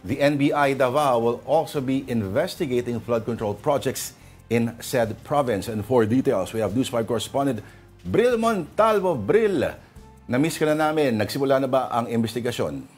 The NBI Davao will also be investigating flood control projects in said province. And for details, we have News 5 correspondent Bril Montalvo. Bril, na-miss ka na namin. Nagsimula na ba ang investigasyon?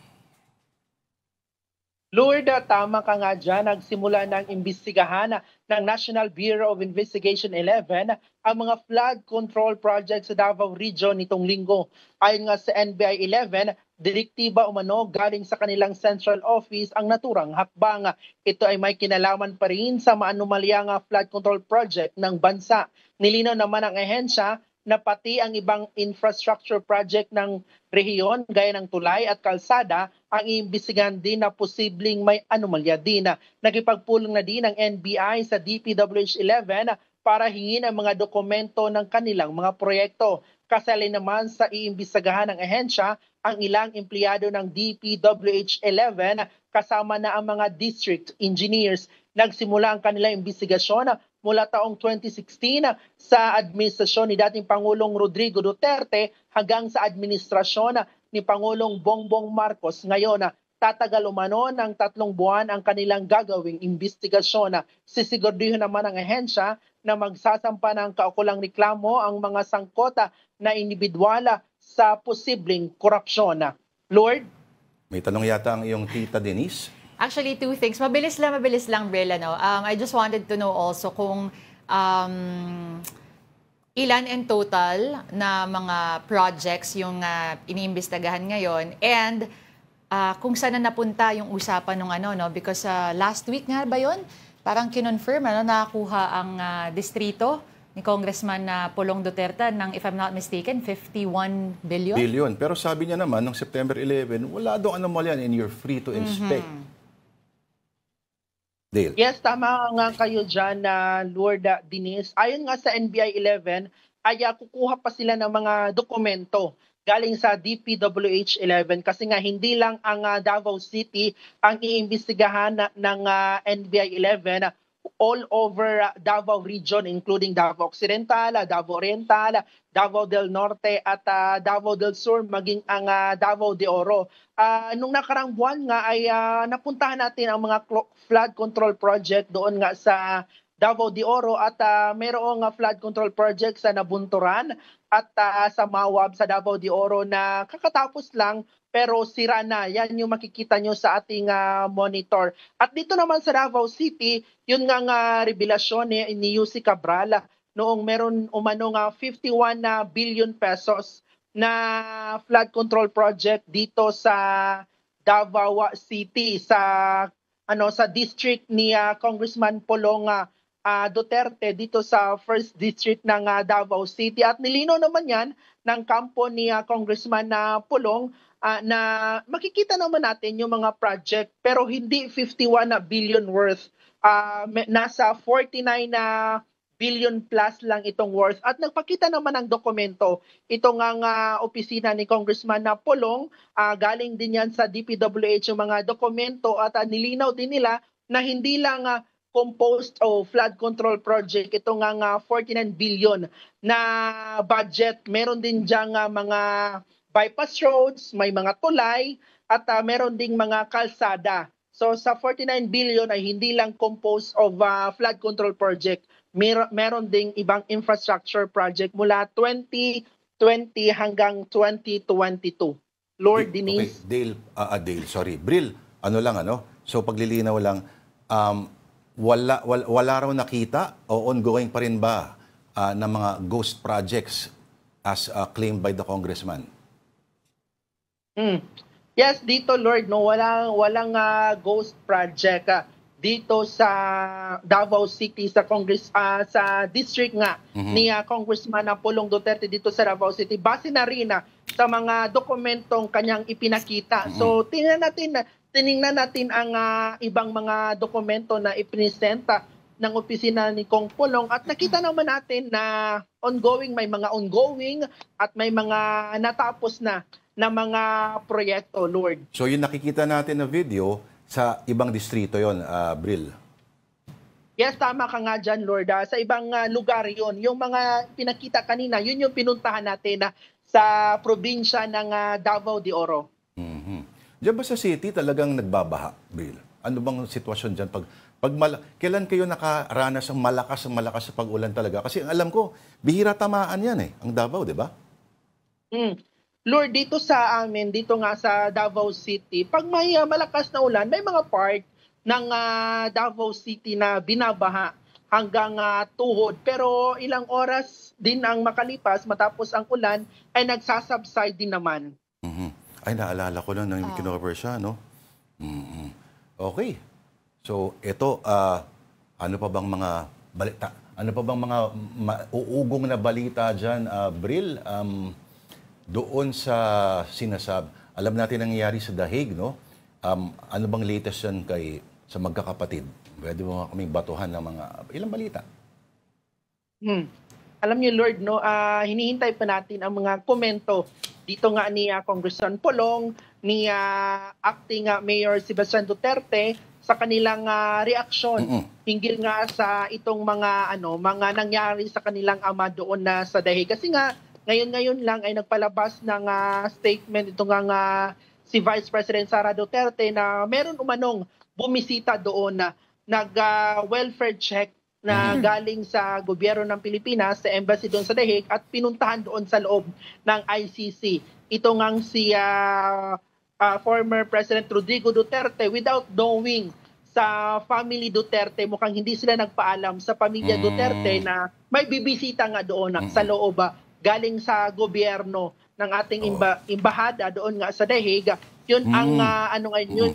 Lord, tama ka nga dyan. Nagsimula ng imbestigahan ng National Bureau of Investigation 11 ang mga flood control projects sa Davao Region nitong linggo. Ayon nga sa NBI 11, direktiba umano galing sa kanilang central office ang naturang hakbang. Ito ay may kinalaman pa rin sa maanumalyang flood control project ng bansa. Nilinaw naman ang ahensya na pati ang ibang infrastructure project ng rehiyon gaya ng tulay at kalsada ang iimbestigahan din na posibleng may anomalya din. Nagipagpulong na din ang NBI sa DPWH-11 para hingin ang mga dokumento ng kanilang mga proyekto. Kasali naman sa iimbestigahan ng ahensya ang ilang empleyado ng DPWH-11 kasama na ang mga district engineers. Nagsimula ang kanilang imbestigasyon mula taong 2016 sa administrasyon ni dating Pangulong Rodrigo Duterte hanggang sa administrasyon ni Pangulong Bongbong Marcos. Ngayon, tatagal umano ng 3 buwan ang kanilang gagawing imbestigasyon. Sisiguraduhin naman ang ahensya na magsasampa ng kaukulang reklamo ang mga sangkota na individual sa posibleng korupsyon. Lord? May tanong yata ang iyong tita Denise. Actually, 2 things. Mabilis lang, Bril. I just wanted to know also kung ilan in total na mga projects yung iniimbestagahan ngayon and kung saan na napunta yung usapan ng because last week nga ba yun? Parang kinonfirm nakakuha ang distrito ni Congressman Pulong Duterte ng, if I'm not mistaken, 51 billion. Pero sabi niya naman, noong September 11, wala daw anomalya and you're free to inspect. Dale. Yes, tama nga kayo dyan, Lord Denise. Ayon nga sa NBI 11, ay kukuha pa sila ng mga dokumento galing sa DPWH 11 kasi nga hindi lang ang Davao City ang iimbestigahan ng NBI 11, all over Davao Region including Davao Occidental, Davao Oriental, Davao del Norte at Davao del Sur maging ang Davao de Oro. Nung nakarang buwan nga ay napuntahan natin ang mga flood control project doon nga sa Davao de Oro at mayroong flood control project sa Nabunturan at sa Mawab sa Davao de Oro na kakatapos lang pero sira na. Yan yung makikita nyo sa ating monitor. At dito naman sa Davao City, yun nga revelasyon ni UC Cabral noong meron umano nga 51 billion pesos na flood control project dito sa Davao City sa district ni Congressman Pulong Duterte dito sa 1st District ng Davao City. At nilinaw naman yan ng kampo ni Congressman Pulong na makikita naman natin yung mga project pero hindi 51 billion worth. Nasa 49 billion plus lang itong worth. At nagpakita naman ng dokumento itong ang opisina ni Congressman Pulong. Galing din yan sa DPWH yung mga dokumento at nilinaw din nila na hindi lang composed o flood control project itong ang 49 billion na budget. Meron din diyang mga bypass roads, may mga tulay, at meron ding mga kalsada. So sa 49 billion ay hindi lang composed of flood control project. Meron ding ibang infrastructure project mula 2020 hanggang 2022. Lord Denise. Okay, Dale, Bril, so paglilinaw lang, wala raw nakita o ongoing pa rin ba ng mga ghost projects as claimed by the congressman? Yes, dito Lord, walang ghost project dito sa Davao City sa sa district nga ni Congressman Pulong Duterte dito sa Davao City. Base na rin sa mga dokumentong kanyang ipinakita. So tiningnan natin ang ibang mga dokumento na ipinisenta ng opisina ni Kong Pulong at nakita naman natin na may mga ongoing at may mga natapos na mga proyekto, Lord. So yung nakikita natin na video, sa ibang distrito yon, Bril? Yes, tama ka nga dyan, Lord. Sa ibang lugar yon. Yung mga pinakita kanina, yun yung pinuntahan natin sa probinsya ng Davao de Oro. Diyan ba sa city talagang nagbabaha, Bill? Ano bang sitwasyon dyan? Kailan kayo nakaranas ng malakas sa pag-ulan talaga? Kasi alam ko, bihira tamaan yan ang Davao, di ba? Lord, dito sa amin, dito nga sa Davao City, pag may malakas na ulan, may mga part ng Davao City na binabaha hanggang tuhod. Pero ilang oras din ang makalipas matapos ang ulan ay nagsasubside din naman. Ay, naalala ko lang nang kinover siya, no? Okay. So, ito, ano pa bang mga balita? Ano pa bang mga uugong na balita dyan, Bril? Doon sa sinasab, alam natin ang nangyayari sa Dahig, no? Ano bang latest yan sa magkakapatid? Pwede mo kaming batuhan ng mga ilang balita? Alam niyo, Lord, no, hinihintay pa natin ang mga komento dito nga ni Congressman Polong, ni Acting Mayor Sebastian Duterte sa kanilang reaksyon hinggil nga sa itong mga nangyari sa kanilang ama doon na sa Dahig. Kasi nga ngayon lang ay nagpalabas ng statement ito nga si Vice President Sara Duterte na meron umanong bumisita doon na nag-welfare check na galing sa gobyerno ng Pilipinas sa embassy doon sa Dahig at pinuntahan doon sa loob ng ICC. Ito ngang si former President Rodrigo Duterte without knowing sa family Duterte, mukhang hindi sila nagpaalam sa pamilya Duterte na may bibisita nga doon sa loob galing sa gobyerno ng ating imbahada doon nga sa Dahig. Yun ang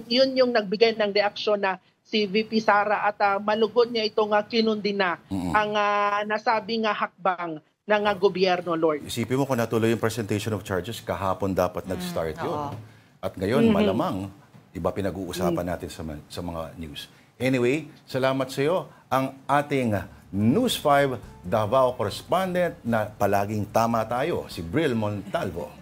yun yung nagbigay ng reaksyon na si VP Sara at malugod niya itong kinundin na ang nasabi nga hakbang ng gobyerno, Lord. Isipin mo kung natuloy yung presentation of charges, kahapon dapat nag-start yun. At ngayon, malamang, iba pinag-uusapan natin sa mga news. Anyway, salamat sa iyo. Ang ating News 5 Davao correspondent na palaging tama tayo, si Bril Montalvo.